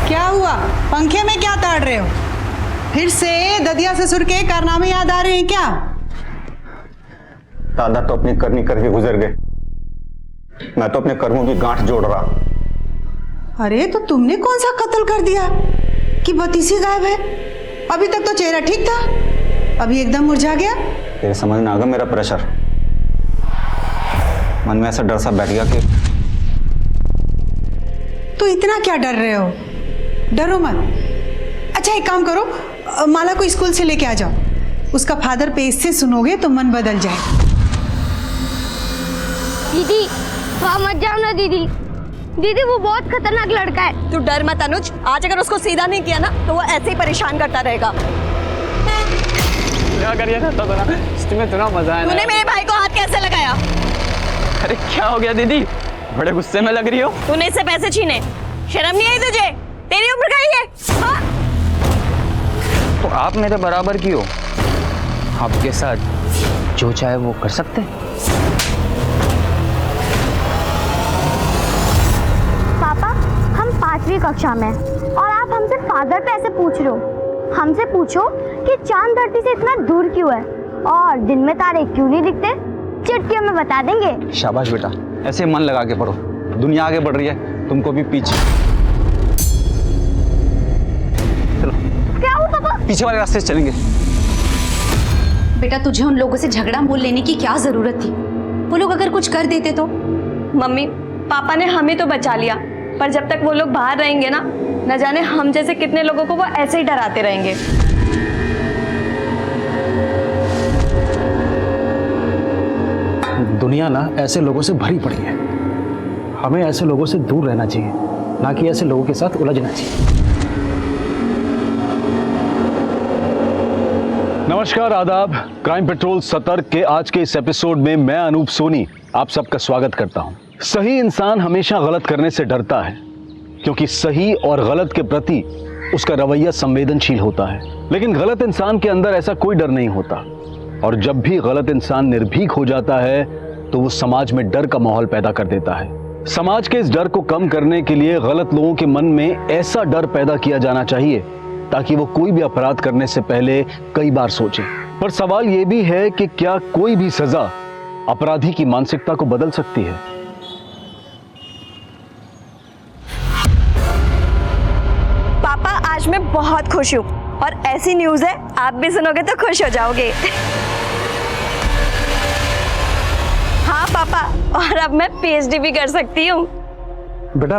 क्या हुआ? पंखे में क्या ताड़ रहे हो? फिर से ददिया ससुर के कारनामे याद आ रहे हैं क्या? दादा तो अपनी करनी करके गुजर गए, मैं तो अपने कर्मों की गांठ जोड़ रहा। अरे तो तुमने कौन सा कत्ल कर दिया कि बतीसी गायब है? अभी तक तो चेहरा ठीक था, अभी एकदम मुरझा गया। तेरे समझ में आ गया मेरा प्रेशर? मन में ऐसा डर सा बैठ गया कि तो इतना क्या डर रहे हो? डरो मत। अच्छा एक काम करो, माला को स्कूल से लेके आ जाओ, उसका फादर पेज से सुनोगे तो मन बदल जाए। दीदी वहाँ मत जाओ ना दीदी, दीदी वो बहुत खतरनाक लड़का है। तू डर मत अनुज, आज अगर उसको सीधा नहीं किया ना तो वो ऐसे ही परेशान करता रहेगा। क्या करिए ना तो ना, इसमें इतना मजा है। तूने मेरे भाई को हाथ कैसे लगाया? अरे क्या हो गया दीदी, बड़े गुस्से में लग रही हो। तूने इससे पैसे छीने, शर्म नहीं आई तुझे? तेरी उम्र का ही है। हाँ? तो आप मेरे बराबर की हो, आपके साथ जो चाहे वो कर सकते हैं। पापा हम 5वीं कक्षा में और आप हमसे फादर पैसे पूछ रहे हो। हमसे पूछो कि चांद धरती से इतना दूर क्यों है और दिन में तारे क्यों नहीं दिखते, चिट्ठियों में बता देंगे। शाबाश बेटा, ऐसे मन लगा के पढ़ो, दुनिया आगे बढ़ रही है, तुमको भी पीछे। चलो क्या हुआ पापा? पीछे वाले रास्ते से चलेंगे। बेटा तुझे उन लोगों से झगड़ा मोल लेने की क्या जरूरत थी? वो लोग अगर कुछ कर देते तो? मम्मी पापा ने हमें तो बचा लिया, पर जब तक वो लोग बाहर रहेंगे ना, न जाने हम जैसे कितने लोगों को वो ऐसे ही डराते रहेंगे। दुनिया ना ऐसे लोगों से भरी पड़ी है, हमें ऐसे लोगों से दूर रहना चाहिए, ना कि ऐसे लोगों के साथ उलझना चाहिए। नमस्कार, आदाब। क्राइम पेट्रोल सतर्क के आज के इस एपिसोड में मैं अनूप सोनी आप सबका स्वागत करता हूं। सही इंसान हमेशा गलत करने से डरता है, क्योंकि सही और गलत के प्रति उसका रवैया संवेदनशील होता है। लेकिन गलत इंसान के अंदर ऐसा कोई डर नहीं होता, और जब भी गलत इंसान निर्भीक हो जाता है तो वो समाज में डर का माहौल पैदा कर देता है। समाज के इस डर को कम करने के लिए गलत लोगों के मन में ऐसा डर पैदा किया जाना चाहिए ताकि वो कोई भी अपराध करने से पहले कई बार सोचें। पर सवाल ये भी है कि क्या कोई भी सजा अपराधी की मानसिकता को बदल सकती है? पापा आज मैं बहुत खुश हूँ और ऐसी न्यूज़ है आप भी सुनोगे तो खुश हो जाओगे। हाँ पापा, और अब मैं पीएचडी भी कर सकती हूँ। बेटा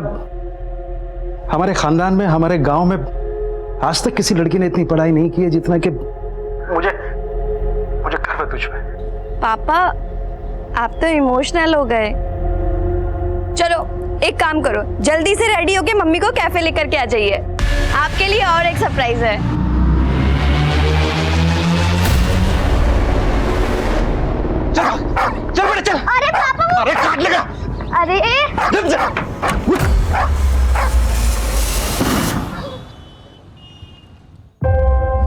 हमारे खानदान में, हमारे गांव में आज तक किसी लड़की ने इतनी पढ़ाई नहीं की है जितना कि मुझे गर्व है तुझ पे। पापा आप तो इमोशनल हो गए। चलो एक काम करो, जल्दी से रेडी होके मम्मी को कैफे लेकर के आ जाइए, आपके लिए और एक सरप्राइज है। चल बेटा चल। अरे पापा वो... अरे काट लेगा। अरे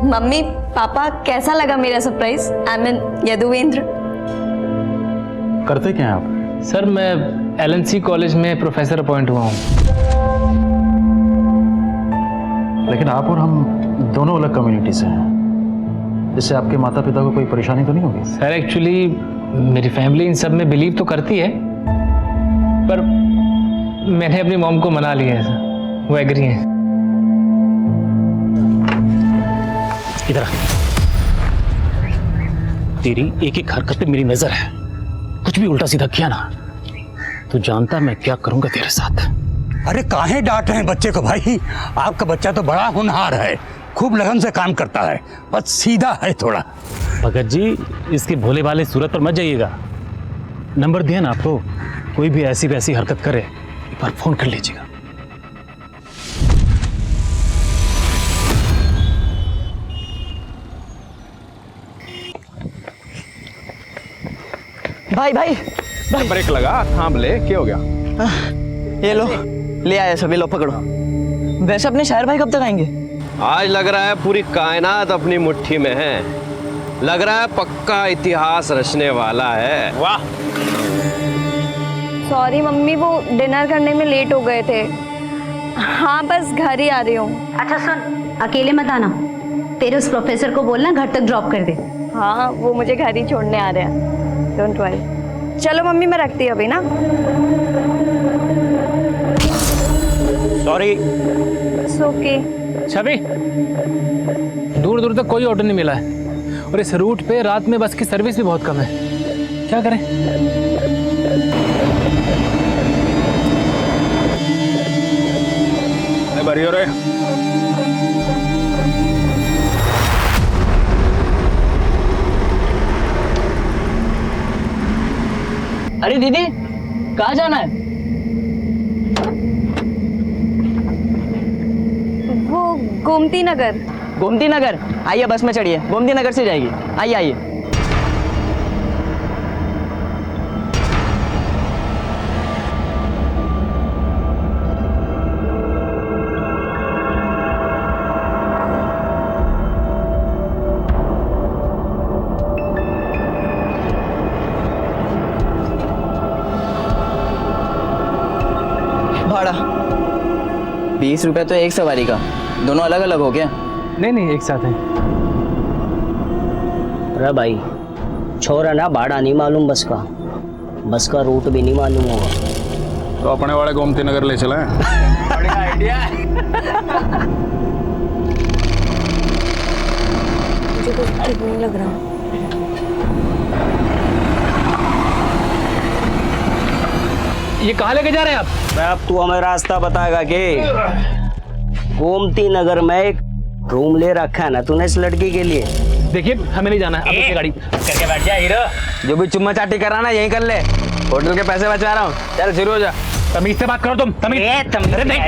मम्मी पापा कैसा लगा मेरा सरप्राइज? I mean Yaduvendra. करते क्या हैं आप? सर मैं LNC कॉलेज में प्रोफेसर अपॉइंट हुआ हूँ। लेकिन आप और हम दोनों अलग कम्युनिटी से हैं, इससे आपके माता पिता को कोई परेशानी तो नहीं होगी? सर एक्चुअली मेरी फैमिली इन सब में बिलीव तो करती है, पर मैंने अपनी मॉम को मना लिया है सर, वो एग्री है। इधर आ। तेरी एक एक हरकत पे मेरी नजर है, कुछ भी उल्टा सीधा किया ना तो जानता मैं क्या करूंगा तेरे साथ। अरे काहे डांट रहे हैं बच्चे को भाई? आपका बच्चा तो बड़ा होनहार है, खूब लगन से काम करता है, बस सीधा है थोड़ा। भगत जी इसके भोले वाले सूरत पर मत जाइएगा, नंबर दिया ना आपको, कोई भी ऐसी वैसी हरकत करे एक बार फोन कर लीजिएगा। भाई भाई भाई ब्रेक लगा, थाम ले, क्या हो गया? ये लो, ले आए सभी, लो पकड़ो। वैसे अपने शहर भाई कब तक आएंगे? आज लग रहा है पूरी कायनात अपनी मुट्ठी में है। लग रहा है पक्का इतिहास रचने वाला है। वाह। सॉरी मम्मी, वो डिनर करने में लेट हो गए थे। हाँ बस घर ही आ रही हूँ। अच्छा सुन, अकेले मत आना, तेरे उस प्रोफेसर को बोलना घर तक ड्रॉप कर दे। हाँ वो मुझे घर ही छोड़ने आ रहे हैं, डोंट वरी। चलो मम्मी मैं रखती हूँ अभी ना। सॉरी। It's okay. छवि, दूर दूर तक कोई ऑटो नहीं मिला है और इस रूट पे रात में बस की सर्विस भी बहुत कम है। क्या करें? बरी हो रहे। अरे दीदी, कहाँ जाना है? वो गोमती नगर। गोमती नगर? आइए बस में चढ़िए, गोमती नगर से जाएगी। आइए आइए। भाड़ा 20 रुपए तो एक सवारी का, दोनों अलग अलग हो गया? नहीं नहीं, एक साथ है। अरे भाई छोरा ना, भाड़ा नहीं मालूम बस का रूट भी नहीं मालूम होगा तो अपने वाले गोमती नगर ले चले। बढ़िया आइडिया है। मुझे कुछ ठीक नहीं लग रहा। ये कहाँ लेके जा रहे हैं आप? मैं अब तू हमें रास्ता बताएगा कि गोमती नगर में एक रूम ले रखा है ना तूने इस लड़की के लिए। देखिए हमें नहीं जाना है, अब गाड़ी करके बैठ जा हीरो। जो भी चुम्मा चाटी कर रहा ना यहीं कर ले, होटल के पैसे बचा रहा हूँ। चल शुरू हो जा। तमीज से बात करो तुम। तमीज। अरे नहीं।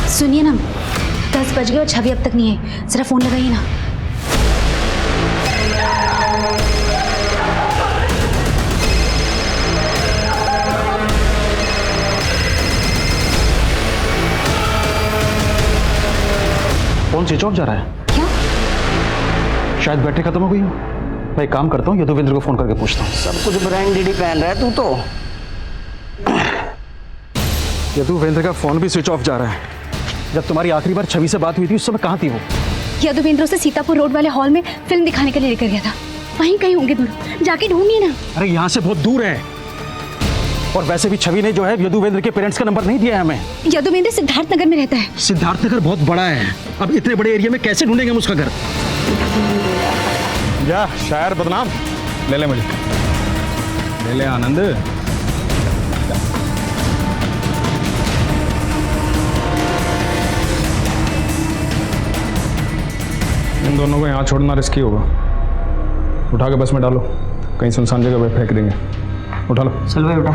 सुनिए ना, 10 बज गए और छवि अब तक नहीं है, जरा फोन लगाइए ना। फोन स्विच ऑफ जा रहा है। क्या? शायद बैटरी खत्म हो गई हो। मैं एक काम करता हूँ, यदुवेंद्र को फोन करके पूछता हूँ। सब कुछ ब्रांडेड ही पहन रहा है तू तो। यदुवेंद्र का फोन भी स्विच ऑफ जा रहा है। जब तुम्हारी आखिरी बार छवि से बात हुई थी उस समय कहाँ थी वो? यदुवेंद्र से सीतापुर रोड वाले हॉल में फिल्म दिखाने के लिए लेकर गया था। वहीं कहीं होंगे दोनों, जाके ढूंढिए ना। अरे यहाँ से बहुत दूर है, और वैसे भी छवि ने जो है यदुवेंद्र के पेरेंट्स का नंबर नहीं दिया है हमें। यदुवेंद्र सिद्धार्थ नगर में रहता है। सिद्धार्थ नगर बहुत बड़ा है, अब इतने बड़े एरिया में कैसे ढूंढेंगे हम उसका घर? जा शायर बदनाम, ले ले मुझे, ले ले आनंद। इन दोनों को यहाँ छोड़ना रिस्की होगा। उठा के बस में डालो, कहीं सुनसान जगह पे फेंक देंगे। उठा लो। चल भाई उठा।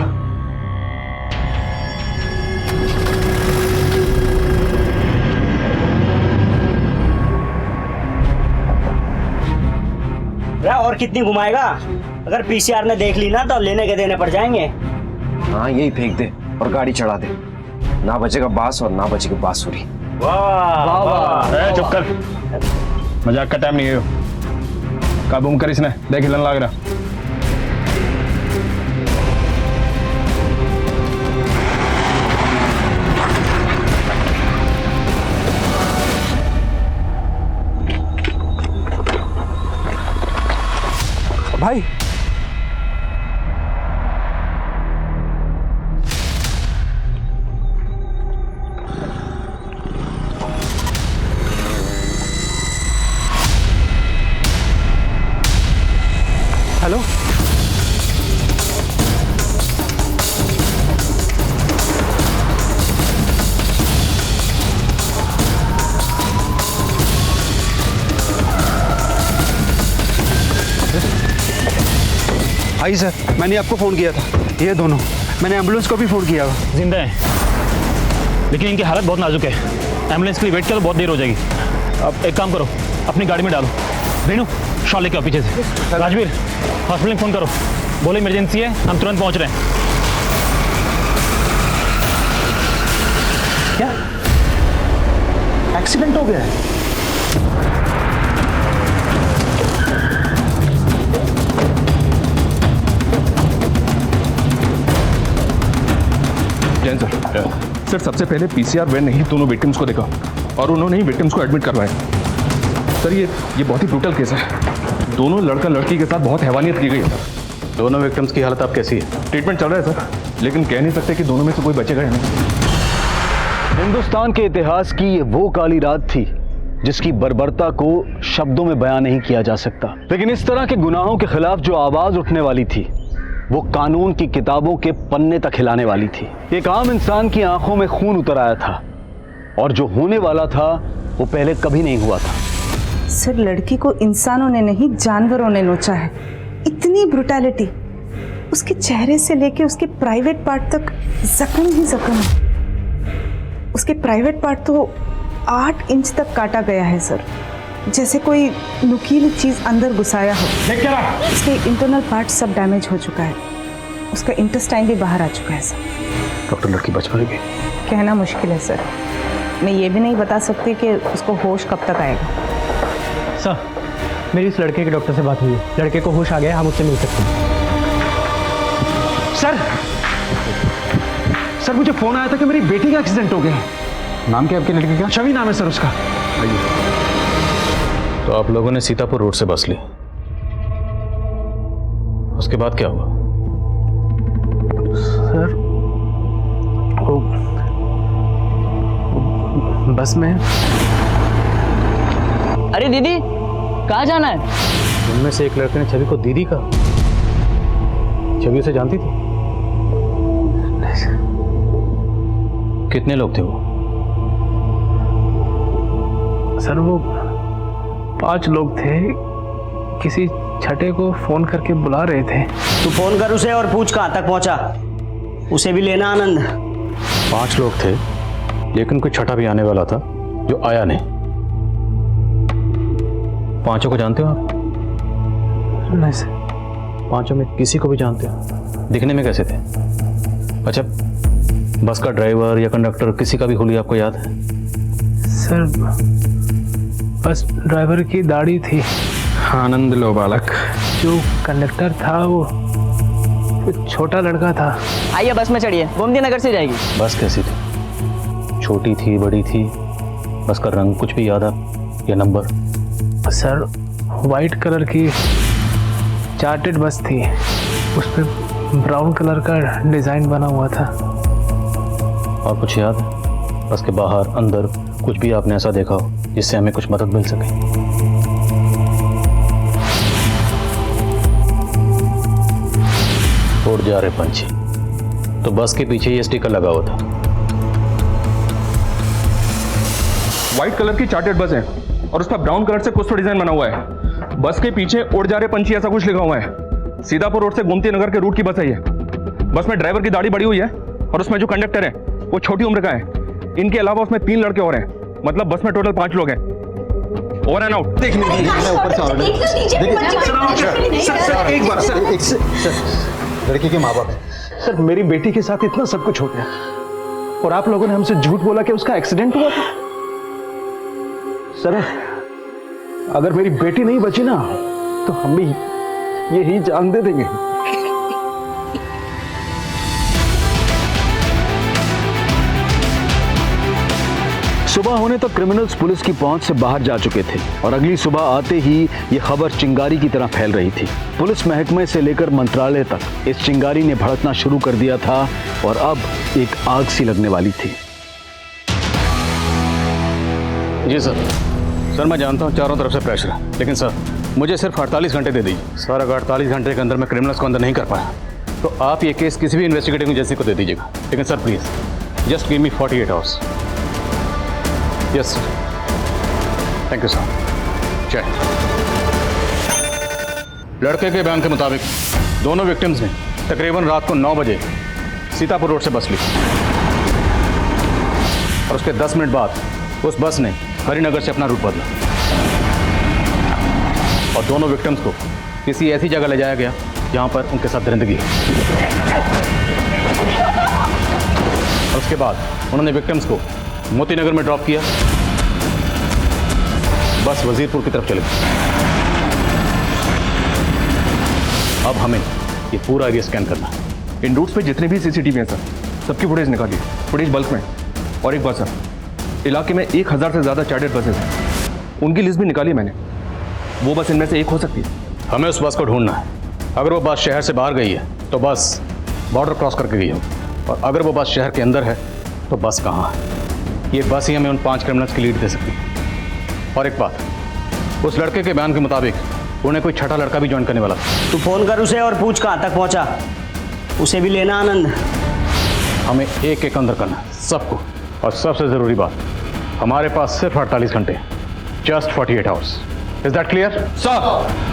और कितनी घुमाएगा? अगर पीसीआर ने देख ली ना तो लेने के देने पड़ जाएंगे। हाँ यही फेंक दे और गाड़ी चढ़ा दे, ना बचेगा बांस और ना बचेगी बांसुरी। वाह वाह। चुप कर, मजाक का टाइम नहीं है। काबू कर इसने, देख हिलन लग रहा। भाई हेलो, आई सर, मैंने आपको फ़ोन किया था। ये दोनों, मैंने एम्बुलेंस को भी फ़ोन किया। जिंदा है लेकिन इनकी हालत बहुत नाजुक है। एम्बुलेंस के लिए वेट करो, बहुत देर हो जाएगी। अब एक काम करो, अपनी गाड़ी में डालो। रेनू शॉल लेके आओ पीछे से। राजवीर हॉस्पिटल में फ़ोन करो, बोले इमरजेंसी है, हम तुरंत पहुंच रहे हैं। क्या एक्सीडेंट हो गया है? जैन सर, सबसे पहले पीसीआर वैन ने ही दोनों विक्टिम्स को देखा और उन्होंने ही विक्टिम्स को एडमिट करवाया। सर ये बहुत ही ब्रूटल केस है। दोनों लड़का लड़की के साथ बहुत हैवानियत की गई है। दोनों विक्टिम्स की हालत अब कैसी है? ट्रीटमेंट चल रहा है सर, लेकिन कह नहीं सकते कि दोनों में से कोई बचेगा या नहीं। हिंदुस्तान के इतिहास की ये वो काली रात थी जिसकी बर्बरता को शब्दों में बयान नहीं किया जा सकता, लेकिन इस तरह के गुनाहों के खिलाफ जो आवाज उठने वाली थी वो कानून की किताबों के पन्ने तक हिलाने वाली थी। एक आम इंसान की आंखों में खून उतर आया था और जो होने वाला था वो पहले कभी नहीं हुआ था। सर, लड़की को इंसानों ने नहीं जानवरों ने नोचा है। इतनी ब्रुटैलिटी, उसके चेहरे से लेके उसके प्राइवेट पार्ट तक जख्म ही जख्म है। उसके प्राइवेट पार्ट तो 8 इंच तक काटा गया है सर, जैसे कोई नुकीली चीज अंदर घुसाया हो। उसके इंटरनल पार्ट सब डैमेज हो चुका है, उसका इंटेस्टाइन भी बाहर आ चुका है सर। डॉक्टर, लड़की बच पाएगी? कहना मुश्किल है सर, मैं ये भी नहीं बता सकती कि उसको होश कब तक आएगा। सर, मेरी इस लड़के के डॉक्टर से बात हुई है, लड़के को होश आ गया, हम उससे मिल सकते हैं। सर मुझे फोन आया था कि मेरी बेटी का एक्सीडेंट हो गया है। नाम क्या आपके लड़के का? छवि नाम है सर उसका। तो आप लोगों ने सीतापुर रोड से बस ली, उसके बाद क्या हुआ? सर वो बस में। अरे दीदी, कहाँ जाना है? उनमें से एक लड़के ने छवि को दीदी कहा। छवि उसे जानती थी? कितने लोग थे वो? सर वो 5 लोग थे, किसी छठे को फोन करके बुला रहे थे। तू फोन कर उसे और पूछ कहाँ तक पहुंचा, उसे भी लेना आनंद। 5 लोग थे, लेकिन कोई छठा भी आने वाला था जो आया नहीं। 5 को जानते हो आप? नहीं सर। 5 में किसी को भी जानते हो? दिखने में कैसे थे? अच्छा, बस का ड्राइवर या कंडक्टर किसी का भी हुलिया आपको याद है? सर बस ड्राइवर की दाढ़ी थी। आनंद लो बालक। जो कंडक्टर था वो छोटा लड़का था। आइए बस में चढ़िए, गोमती नगर से जाएगी। बस कैसी थी? छोटी थी, बड़ी थी? बस का रंग कुछ भी याद है या नंबर? सर वाइट कलर की चार्टेड बस थी, उस पर ब्राउन कलर का डिजाइन बना हुआ था। और कुछ याद है? बस के बाहर अंदर कुछ भी आपने ऐसा देखा हो जिससे हमें कुछ मदद मिल सके? उड़ जा रहे पंछी, तो बस के पीछे ये स्टिकर लगा हुआ था। व्हाइट कलर की चार्टेड बस है और उस पर ब्राउन कलर से कुछ तो डिजाइन बना हुआ है। बस के पीछे उड़ जा रहे पंछी ऐसा कुछ लिखा हुआ है। सीतापुर रोड से गोमती नगर के रूट की बस है ये। बस में ड्राइवर की दाढ़ी बड़ी हुई है और उसमें जो कंडक्टर है वो छोटी उम्र का है। इनके अलावा उसमें 3 लड़के और हैं, मतलब बस में टोटल 5 लोग हैं। Over and out. एक बार सर, लड़की के माँ बाप है सर। मेरी बेटी के साथ इतना सब कुछ हो गया और आप लोगों ने हमसे झूठ बोला कि उसका एक्सीडेंट हुआ था। सर अगर मेरी बेटी नहीं बची ना तो हम भी यही जान दे देंगे। सुबह होने तक क्रिमिनल्स पुलिस की पहुंच से बाहर जा चुके थे और अगली सुबह आते ही ये खबर चिंगारी की तरह फैल रही थी। पुलिस महकमे से लेकर मंत्रालय तक इस चिंगारी ने भड़कना शुरू कर दिया था और अब एक आग सी लगने वाली थी। जी सर। सर मैं जानता हूं चारों तरफ से प्रेशर है, लेकिन सर मुझे सिर्फ 48 घंटे दे दीजिए। सर अगर 48 घंटे के अंदर मैं क्रिमिनल्स को अंदर नहीं कर पाया तो आप ये केस किसी भी इन्वेस्टिगेटिंग एजेंसी को दे दीजिएगा। लेकिन sir please just give me 48 hours. Yes sir. Thank you sir. जय। लड़के के बयान के मुताबिक दोनों विक्टिम्स ने तकरीबन रात को 9 बजे सीतापुर रोड से बस ली और उसके 10 मिनट बाद उस बस ने हरिनगर से अपना रूट बदला। और दोनों विक्टिम्स को किसी ऐसी जगह ले जाया गया जहां पर उनके साथ दरिंदगी हो। और उसके बाद उन्होंने विक्टिम्स को मोती नगर में ड्रॉप किया, बस वजीरपुर की तरफ चले गए। अब हमें ये पूरा एरिया स्कैन करना है। इन रूट्स पे जितने भी सीसीटीवी हैं सर, सबकी फुटेज निकालिए, फुटेज बल्क में। और एक बात सर, इलाके में 1000 से ज़्यादा चार्टर्ड बसेस हैं, उनकी लिस्ट भी निकाली मैंने। वो बस इनमें से एक हो सकती है। हमें उस बस को ढूंढना है। अगर वो बस शहर से बाहर गई है तो बस बॉर्डर क्रॉस करके गई हो, और अगर वो बस शहर के अंदर है तो बस कहाँ है। ये बस ही हमें उन 5 क्रिमिनल्स की लीड दे सकती है। और एक बात, उस लड़के के बयान के मुताबिक उन्हें कोई छठा लड़का भी ज्वाइन करने वाला था। तू फोन कर उसे और पूछ कहाँ तक पहुँचा, उसे भी लेना आनंद। हमें एक एक अंदर करना है, सबको। और सबसे ज़रूरी बात, हमारे पास सिर्फ 48 घंटे, just 48 hours. Is that clear sir?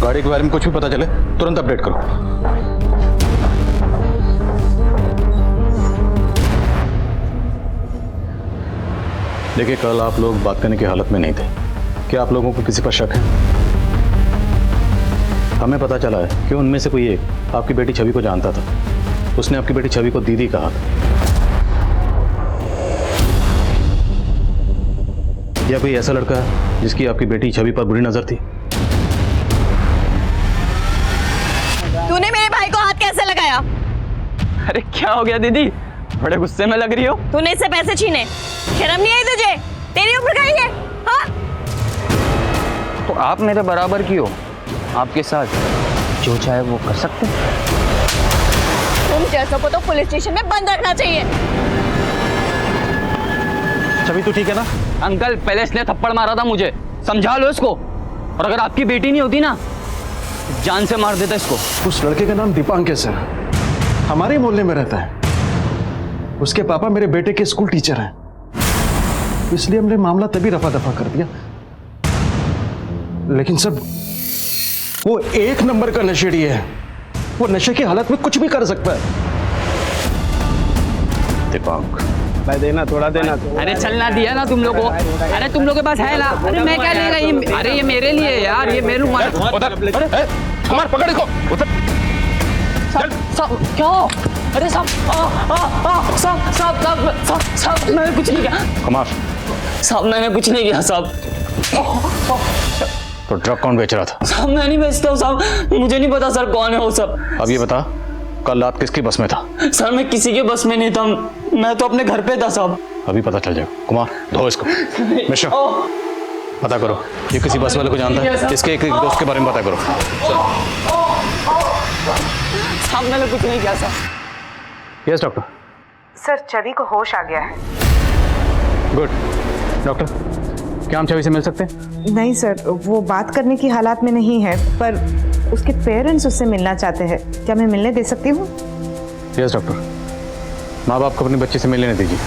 गाड़ी के बारे में कुछ भी पता चले तुरंत अपडेट करो। देखिए, कल आप लोग बात करने की हालत में नहीं थे। क्या आप लोगों को किसी पर शक है? हमें पता चला है कि उनमें से कोई एक आपकी बेटी छवि को जानता था। उसने आपकी बेटी छवि को दीदी कहा था। या कोई ऐसा लड़का है जिसकी आपकी बेटी छवि पर बुरी नजर थी? तूने मेरे भाई को हाथ कैसे लगाया? अरे क्या हो गया दीदी, बड़े गुस्से में लग रही हो। तूने इससे पैसे छीने, शर्म नहीं आई तुझे? तेरी उम्र का ही है, हाँ? तो आप मेरे बराबर की हो, आपके साथ जो चाहे वो कर सकते। तुम जैसों को तो पुलिस स्टेशन में बंद रखना चाहिए। छवि तू ठीक है ना? अंकल, पहले इसने थप्पड़ मारा था मुझे, समझा लो इसको। और अगर आपकी बेटी नहीं होती ना, जान से मार देता इसको। उस लड़के का नाम दीपांकेश है, हमारे मोहल्ले में रहता है। उसके पापा मेरे बेटे के स्कूल टीचर हैं, इसलिए हमने मामला तभी रफा दफा कर दिया। लेकिन सब वो एक नंबर का नशेड़ी है। वो नशे की हालत में कुछ भी कर सकता है। दीपांक, भाई देना, थोड़ा देना। अरे चलना दिया ना तुम लोग को। अरे तुम लोग के पास है ना? अरे मैं क्या लेगा ये? अरे ये मेरे लिए यार, ये मेरे उधर कुमार, पकड़ इसको। उधर क्यों? अरे साहब, मैंने कुछ नहीं किया। कुमार साहब, मैंने कुछ नहीं किया साहब। तो ड्रग कौन बेच रहा था? साहब मैं नहीं बेचता हूँ साहब, मुझे नहीं पता सर कौन है वो सब। अब ये बता, कल रात किसकी बस में था? सर मैं किसी के बस में नहीं था, मैं तो अपने घर पे था साहब। अभी पता चल जाएगा। कुमार, धो इसको। मिश्रा, पता करो ये किसी बस वाले को जानता है, इसके एक दोस्त के बारे में पता करो। साहब मैंने कुछ नहीं किया सर। Yes doctor. सर, छवि को होश आ गया है। गुड। डॉक्टर, क्या हम छवि से मिल सकते हैं? नहीं सर, वो बात करने की हालात में नहीं है, पर उसके पेरेंट्स उससे मिलना चाहते हैं। क्या मैं मिलने दे सकती हूँ? यस डॉक्टर, माँ बाप को अपने बच्चे से मिलने दीजिए।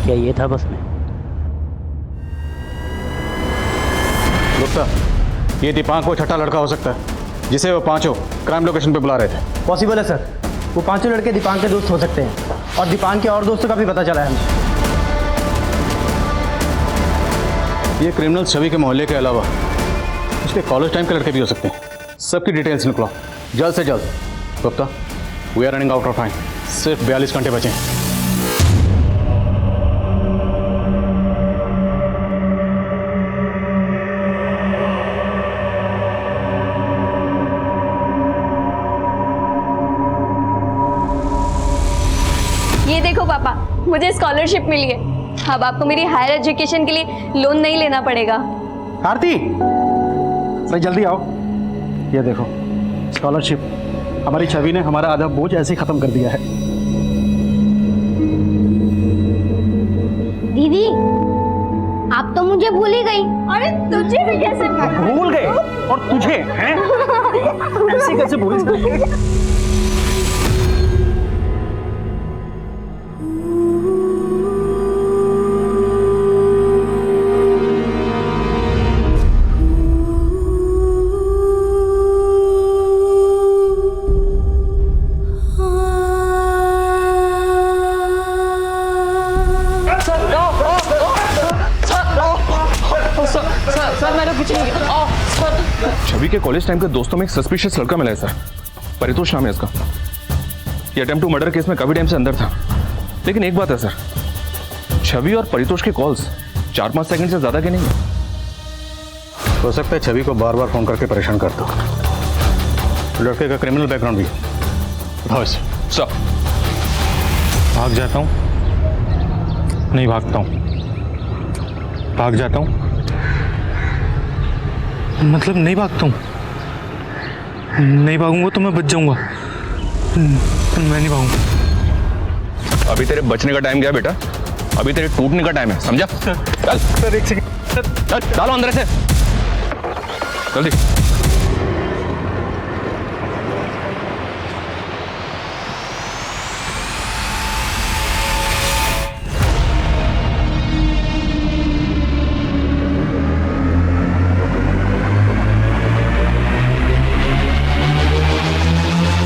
क्या ये था बस में? गुप्ता, ये दीपांक वो छठा लड़का हो सकता है जिसे वो पांचों क्राइम लोकेशन पे बुला रहे थे। पॉसिबल है सर, वो पांचों लड़के दीपांक के दोस्त हो सकते हैं, और दीपांक के और दोस्तों का भी पता चला है हमें। ये क्रिमिनल छवि के मोहल्ले के अलावा इसके कॉलेज टाइम के लड़के भी हो सकते हैं। सबकी डिटेल्स निकलो जल्द से जल्द। Gupta, we are running out of time, सिर्फ 42 घंटे बचे हैं। ये देखो पापा, मुझे स्कॉलरशिप मिली है। अब आपको मेरी हायर एजुकेशन के लिए लोन नहीं लेना पड़ेगा। आरती, अरे जल्दी आओ। ये देखो स्कॉलरशिप। हमारी छवि ने हमारा आधा बोझ ऐसे ही खत्म कर दिया है। दीदी, आप तो मुझे भूल ही गई। अरे तुझे भी कैसे भूल गए? और तुझे हैं? ऐसे कैसे भूल सकते? छवि के कॉलेज टाइम के दोस्तों में एक सस्पिशियस लड़का मिला है सर, परितोष नाम है इसका। ये अटेम्प्ट टू मर्डर केस में काफी टाइम से अंदर था। लेकिन एक बात है सर, छवि और परितोष के कॉल्स 4-5 सेकंड से ज्यादा के नहीं है। हो सकता है छवि को बार बार फोन करके परेशान करता हो। लड़के का क्रिमिनल बैकग्राउंड भी है। सर भाग जाता हूँ, नहीं भागता हूँ, भाग जाता हूँ, मतलब नहीं भागता हूँ। नहीं भागूंगा तो मैं बच जाऊंगा, मैं नहीं भागूंगा। अभी तेरे बचने का टाइम गया बेटा, अभी तेरे टूटने का टाइम है, समझा? चल सर एक सेकंड, चल डालो अंदर से जल्दी।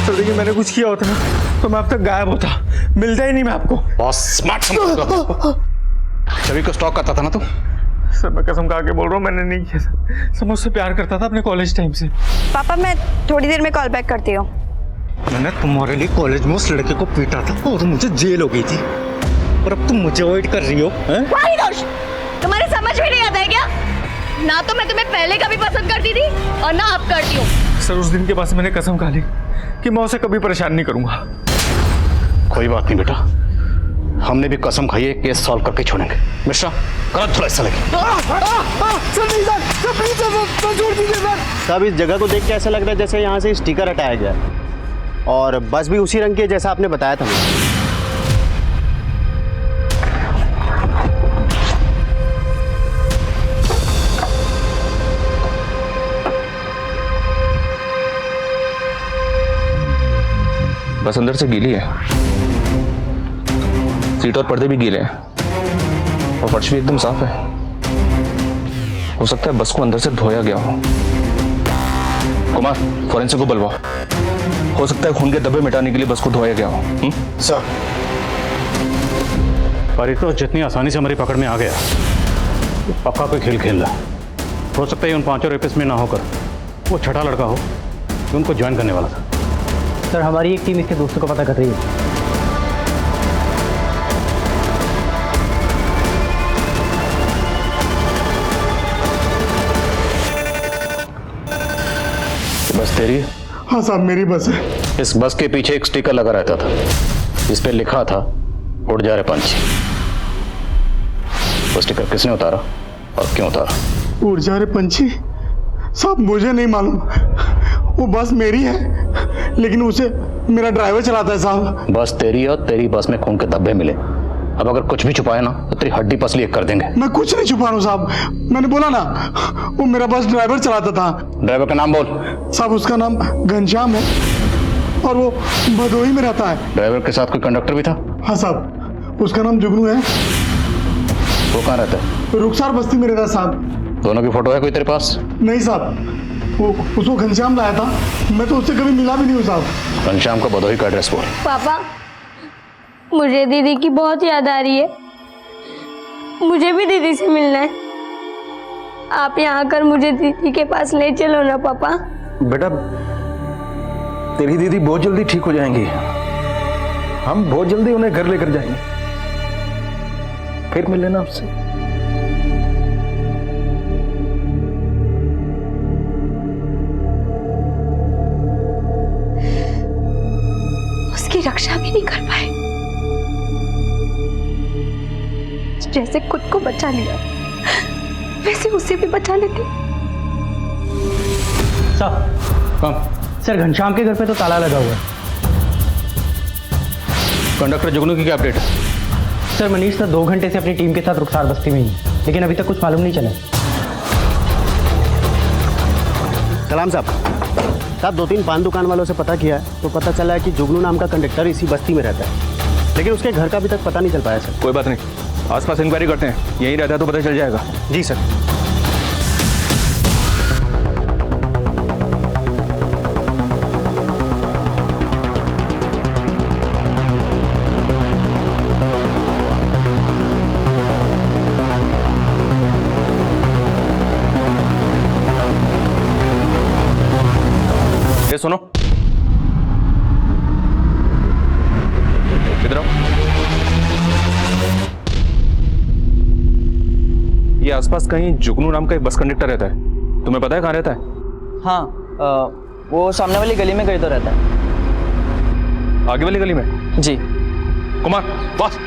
देखिए मैंने कुछ किया होता ना तो मैं अब तक गायब होता, मिलता ही नहीं मैं आपको। बहुत स्मार्ट समझता। छवि को स्टॉक करता था ना तू? सर मैं कसम खा के बोल रहा हूँ, मैंने नहीं किया सर। सर मैं उससे प्यार करता था अपने कॉलेज टाइम से। पापा मैं थोड़ी देर में कॉल बैक करती हूँ। मैंने तुम्हारे लिए कॉलेज में उस लड़के को पीटा था और मुझे जेल हो गई थी, और अब तुम मुझे अवॉइड कर रही हो। तुम्हारे समझ में नहीं आता है क्या? ना तो मैं तुम्हें पहले कभी पसंद करती थी और ना अब करती हूँ। सर उस दिन के बाद मैंने कसम खा ली कि मैं उसे कभी परेशान नहीं करूंगा। कोई बात नहीं बेटा, हमने भी कसम खाई है, केस सॉल्व करके छोड़ेंगे। मिश्रा कर थोड़ा ऐसा लगे। साहब इस जगह को देख के ऐसा लग रहा है जैसे यहाँ से स्टिकर हटाया गया है, और बस भी उसी रंग की है जैसा आपने बताया था मुझे। बस अंदर से गीली है, सीट और पर्दे भी गीले हैं, और फर्श भी एकदम साफ है। हो सकता है बस को अंदर से धोया गया हो। कुमार फॉरेंसिक को बुलवाओ, हो सकता है खून के धब्बे मिटाने के लिए बस को धोया गया हो। सर परितोष जितनी आसानी से हमारी पकड़ में आ गया, पक्का कोई खेल खेल रहा है। हो सकता है उन 5 रेपिस्ट में ना होकर वो छठा लड़का हो जो उनको ज्वाइन करने वाला था। सर हमारी एक टीम इसके दोस्तों को पता कर रही है। बस तेरी? हाँ साहब मेरी बस है। इस बस के पीछे एक स्टिकर लगा रहता था, इस पे लिखा था उड़ जा रहे पंछी। वो स्टिकर किसने उतारा और क्यों उतारा? उड़ जा रहे पंछी? साहब मुझे नहीं मालूम, वो बस मेरी है लेकिन उसे मेरा ड्राइवर चलाता है साहब। बस तेरी और तेरी बस में खून के धब्बे मिले। अब अगर कुछ भी छुपाया ना तो तेरी हड्डी पसली एक कर देंगे। मैं कुछ नहीं छुपा रहा हूँ साहब, मैंने बोला ना वो मेरा बस ड्राइवर चलाता था। ड्राइवर का नाम बोल। साहब उसका नाम घनश्याम है और वो भदोही में रहता है। ड्राइवर के साथ कोई कंडक्टर भी था? हाँ साहब उसका नाम जुगनू है। वो कहाँ रहता है? रुखसार बस्ती में रहता है साहब। दोनों की फोटो है कोई तेरे पास? नहीं साहब, वो उसको घनश्याम लाया था, मैं तो उससे कभी मिला भी नहीं हूँ साहब। घनश्याम का भदोही का एड्रेस बोल। पापा मुझे दीदी की बहुत याद आ रही है, मुझे भी दीदी से मिलना है। आप यहाँ आकर मुझे दीदी के पास ले चलो ना पापा। बेटा तेरी दीदी बहुत जल्दी ठीक हो जाएंगी, हम बहुत जल्दी उन्हें घर लेकर जाएंगे, फिर मिल लेना आपसे। उसकी रक्षा भी नहीं कर पाए, जैसे खुद को बचा लिया वैसे उसे भी बचा लेते। सर घनश्याम के घर पे तो ताला लगा हुआ है। कंडक्टर जुगनू की क्या अपडेट है? सर मनीष सर 2 घंटे से अपनी टीम के साथ रुखसार बस्ती में ही है, लेकिन अभी तक कुछ मालूम नहीं चला। सलाम साहब 2-3 पान दुकान वालों से पता किया है तो पता चला है कि जुगनू नाम का कंडक्टर इसी बस्ती में रहता है, लेकिन उसके घर का अभी तक पता नहीं चल पाया सर। कोई बात नहीं, आसपास इंक्वायरी करते हैं, यहीं रहता है तो पता चल जाएगा। जी सर। ये सुनो, इधर आओ। ये आसपास कहीं जुगनू नाम का एक बस कंडक्टर रहता है, तुम्हें पता है कहाँ रहता है? हाँ, वो सामने वाली गली में कहीं तो रहता है। आगे वाली गली में? जी। कुमार बस।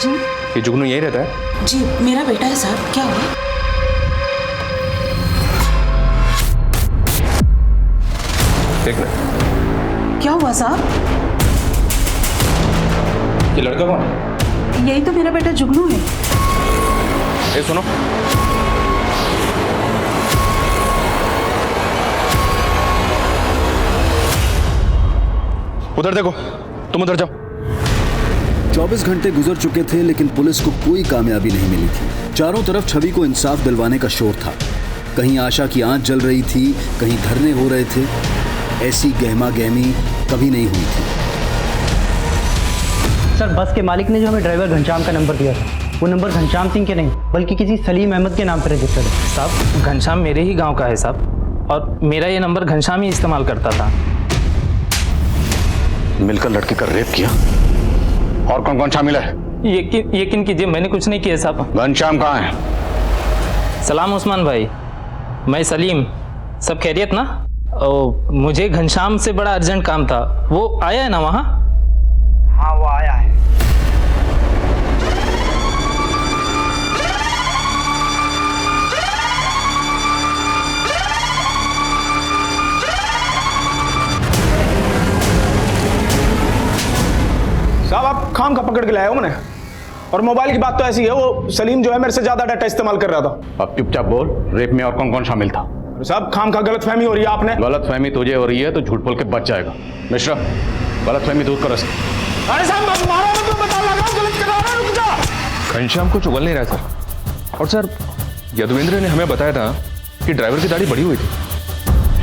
जी ये जुगनू यहीं रहता है? जी मेरा बेटा है साहब, क्या हुआ? देख ले। क्या हुआ साहब? ये लड़का कौन है? यही तो मेरा बेटा जुगनू है। ये सुनो, उधर देखो, तुम उधर जाओ। 24 घंटे गुजर चुके थे लेकिन पुलिस को कोई कामयाबी नहीं मिली थी। चारों तरफ छवि को इंसाफ दिलवाने का शोर था। कहीं आशा की आंच जल रही थी, कहीं धरने हो रहे थे। ऐसी गहमा गहमी कभी नहीं हुई थी। सर बस के मालिक ने जो हमें ड्राइवर घनश्याम का नंबर दिया था, वो नंबर घनश्याम सिंह के नहीं बल्कि किसी सलीम अहमद के नाम पर रजिस्टर्ड है। साहब घनश्याम मेरे ही गांव का है साहब, और मेरा ये नंबर घनश्याम ही इस्तेमाल करता था। मिलकर लड़की का रेप किया, और कौन कौन शामिल है? यकीन कीजिए मैंने कुछ नहीं किया साहब। घनश्याम कहाँ है? सलाम उस्मान भाई, मैं सलीम, सब खैरियत ना? मुझे घनश्याम से बड़ा अर्जेंट काम था, वो आया है ना वहाँ? हाँ वो आया है। साहब आप खाम का पकड़ के लाए हो मैंने, और मोबाइल की बात तो ऐसी है, वो सलीम जो है मेरे से ज्यादा डाटा इस्तेमाल कर रहा था। अब चुपचाप बोल, रेप में और कौन कौन शामिल था? साहब खाम का गलत फहमी हो रही है आपने। गलत फहमी तुझे हो रही है तो झूठ बोल के बच जाएगा। मिश्रा गलत फहमी दूर करो। अरे साहब मत मारो, मैं तुम्हें बता लगा गलत करा रहा हूं, रुक जा। घनश्याम को चुगल नहीं रहा सर, और सर यदुवेंद्र ने हमें बताया था कि ड्राइवर की दाढ़ी बड़ी हुई थी।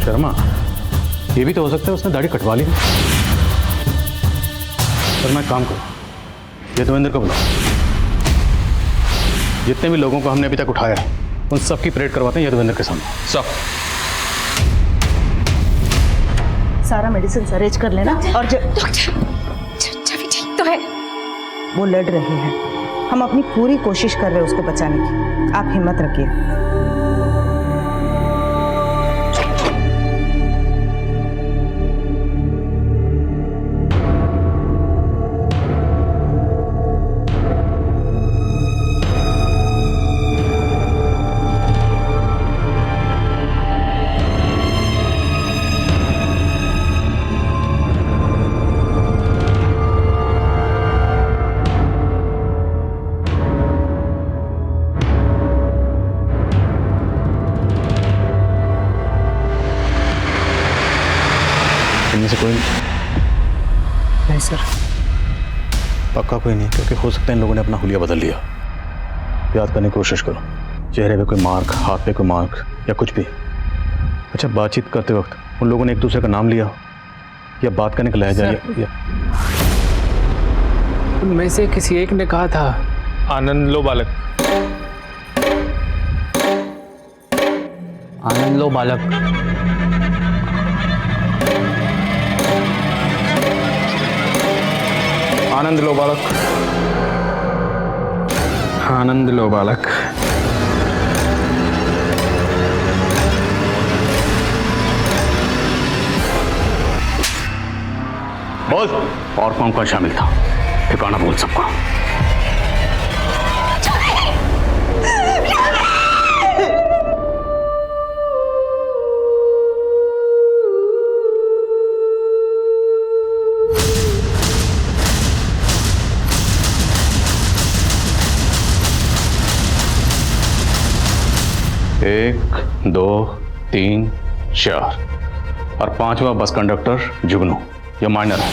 शर्मा ये भी तो हो सकता है उसने दाढ़ी कटवा ली। पर मैं काम करूं, यदुवेंद्र को बुलाओ। जितने भी लोगों को हमने अभी तक उठाया है उन सबकी परेड करवाते हैं यदुवेंद्र के सामने। सब सारा मेडिसिन अरेंज कर लेना। और छवि ठीक तो है? वो लड़ रही है, हम अपनी पूरी कोशिश कर रहे हैं उसको बचाने की, आप हिम्मत रखिए। से कोई नहीं सर, पक्का कोई नहीं, क्योंकि हो सकता है इन लोगों ने अपना हुलिया बदल लिया। याद करने की कोशिश करो, चेहरे पे कोई मार्क, हाथ पे कोई मार्क या कुछ भी। अच्छा बातचीत करते वक्त उन लोगों ने एक दूसरे का नाम लिया या बात करने का लहजा या उनमें से किसी एक ने कहा था आनंद लो बालक। आनंद लो बालक। आनंद लो बालक। आनंद लो बालक। बोल, और कौन कौन शामिल था? ठिकाना बोल सबका। एक, दो, तीन, चार और पांचवा बस कंडक्टर जुगनू, ये माइनर है।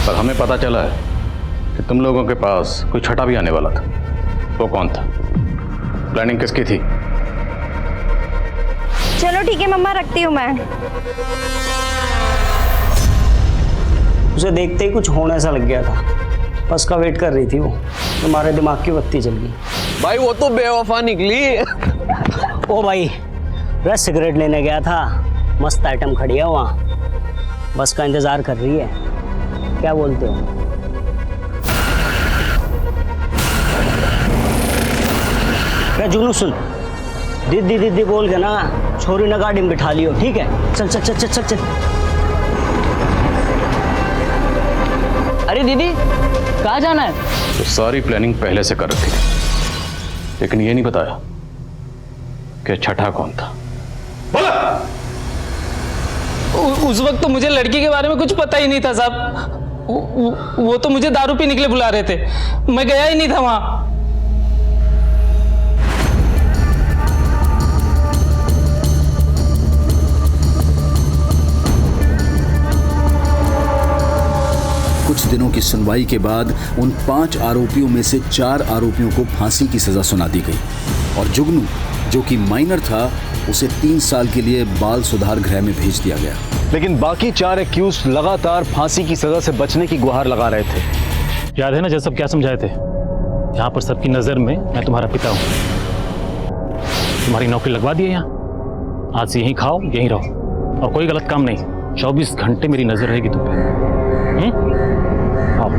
पर हमें पता चला है कि तुम लोगों के पास कोई छठा भी आने वाला था। वो कौन था? प्लानिंग किसकी थी? चलो ठीक है मम्मा, रखती हूँ मैं। उसे देखते ही कुछ होने सा लग गया था, बस का वेट कर रही थी वो, तुम्हारे दिमाग की बत्ती जल गई। भाई वो तो बेवफा निकली। ओ भाई, रस सिगरेट लेने गया था, मस्त आइटम खड़ी है वहाँ, बस का इंतजार कर रही है। क्या बोलते हो? क्या जुगनू, सुन, दीदी दीदी बोल के ना छोरी ने गाड़ी में बिठा लियो, ठीक है? चल चल चल चल चल चल। अरे दीदी कहाँ जाना है? तो सारी प्लानिंग पहले से कर रखी थी, लेकिन ये नहीं बताया कि छठा कौन था। उस वक्त तो मुझे लड़की के बारे में कुछ पता ही नहीं था साहब। वो तो मुझे दारू पी निकले बुला रहे थे, मैं गया ही नहीं था वहां। कुछ दिनों की सुनवाई के बाद उन 5 आरोपियों में से 4 आरोपियों को फांसी की सजा सुना दी गई और जुगनू, जो कि माइनर था, उसे 3 साल के लिए बाल सुधार गृह में भेज दिया गया। लेकिन बाकी 4 एक्यूज लगातार फांसी की सजा से बचने की गुहार लगा रहे थे। याद है ना जब सब क्या समझाए थे? यहाँ पर सबकी नजर में मैं तुम्हारा पिता हूँ, तुम्हारी नौकरी लगवा दी है यहाँ, आज से यहीं खाओ यहीं रहो और कोई गलत काम नहीं। 24 घंटे मेरी नजर रहेगी तुम पे। आओ।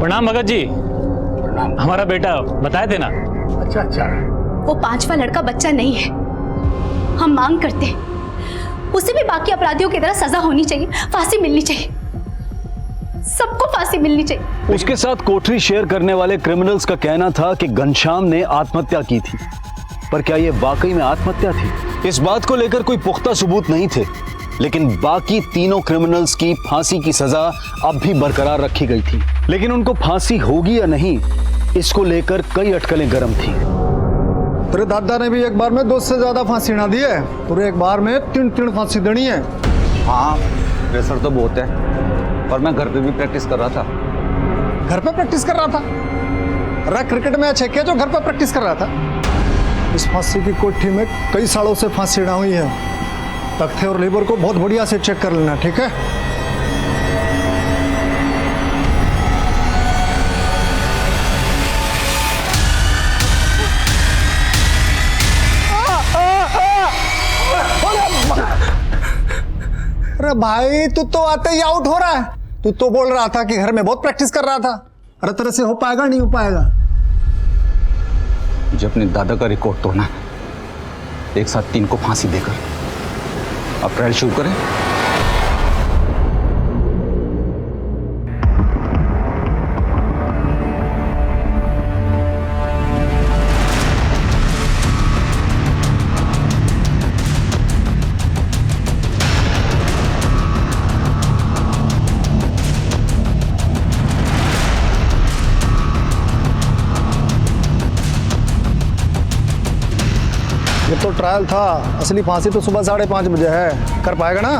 प्रणाम भगत जी। हमारा बेटा बताए थे ना। अच्छा अच्छा। वो 5वां लड़का बच्चा नहीं है। हम मांग करते हैं उसे भी बाकी अपराधियों की तरह सजा होनी चाहिए, फांसी मिलनी चाहिए, सबको फांसी मिलनी चाहिए। उसके साथ कोठरी शेयर करने वाले क्रिमिनल्स का कहना था कि घनश्याम ने आत्महत्या की थी, पर क्या यह वाकई में आत्महत्या थी? इस बात को लेकर कोई पुख्ता सबूत नहीं थे, लेकिन बाकी तीनों क्रिमिनल्स की फांसी की सजा अब भी बरकरार रखी गई थी। लेकिन उनको फांसी होगी या नहीं, इसको लेकर कई अटकलें गर्म थी। तेरे दादा ने भी एक बार में 2 से ज्यादा फांसी ना दी है, पूरे एक बार में 3 फांसी देनी है। हाँ, प्रेशर तो बहुत है, और मैं घर पे भी प्रैक्टिस कर रहा था। घर पे प्रैक्टिस कर रहा था? अरे क्रिकेट मैच है क्या जो घर पे प्रैक्टिस कर रहा था? इस फांसी की कोठी में कई सालों से फांसी ना हुई है। तख्ते और लेबर को बहुत बढ़िया से चेक कर लेना, ठीक है? अरे भाई, तू तो आते ही आउट हो रहा है। तू तो बोल रहा था कि घर में बहुत प्रैक्टिस कर रहा था। अरे तेरे से हो पाएगा? नहीं हो पाएगा। मुझे अपने दादा का रिकॉर्ड तोड़ना है, एक साथ 3 को फांसी देकर। अब ट्रायल शुरू करें। ये तो ट्रायल था, असली फांसी तो सुबह 5:30 बजे है। कर पाएगा ना?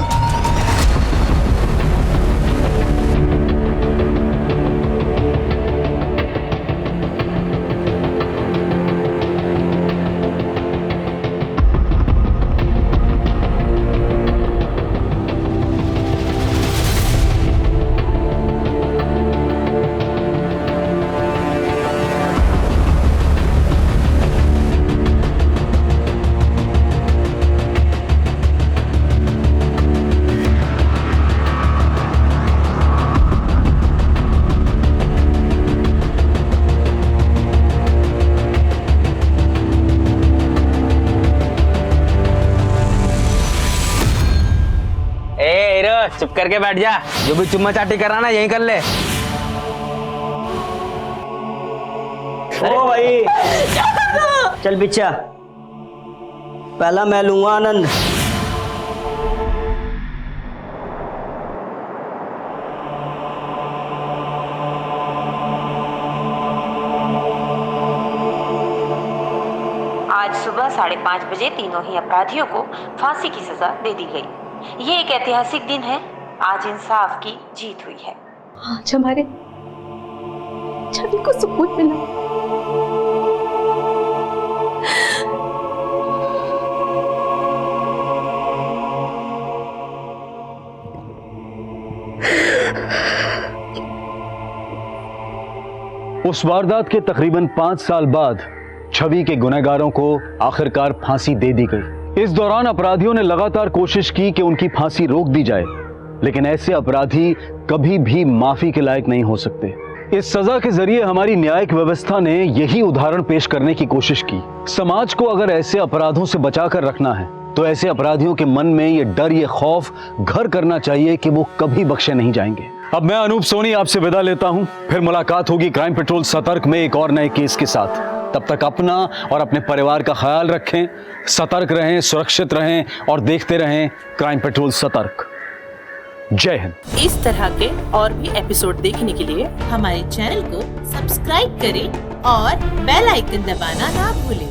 बस चुप करके बैठ जा, जो भी चुम्मा चाटी कराना यहीं कर ले। ओ भाई चल बिच्छा, पहला मैं लूंगा आनंद। आज सुबह 5:30 बजे तीनों ही अपराधियों को फांसी की सजा दे दी गई। ये एक ऐतिहासिक दिन है। आज इंसाफ की जीत हुई है। आज हमारे छवि को सुकून मिला। उस वारदात के तकरीबन 5 साल बाद छवि के गुनहगारों को आखिरकार फांसी दे दी गई। इस दौरान अपराधियों ने लगातार कोशिश की कि उनकी फांसी रोक दी जाए, लेकिन ऐसे अपराधी कभी भी माफी के लायक नहीं हो सकते। इस सजा के जरिए हमारी न्यायिक व्यवस्था ने यही उदाहरण पेश करने की कोशिश की। समाज को अगर ऐसे अपराधों से बचाकर रखना है तो ऐसे अपराधियों के मन में ये डर, ये खौफ घर करना चाहिए कि वो कभी बख्शे नहीं जाएंगे। अब मैं अनूप सोनी आपसे विदा लेता हूं, फिर मुलाकात होगी क्राइम पेट्रोल सतर्क में एक और नए केस के साथ। तब तक अपना और अपने परिवार का ख्याल रखें, सतर्क रहें, सुरक्षित रहें और देखते रहें क्राइम पेट्रोल सतर्क। जय हिंद। इस तरह के और भी एपिसोड देखने के लिए हमारे चैनल को सब्सक्राइब करें और बेल आइकन दबाना ना भूलें।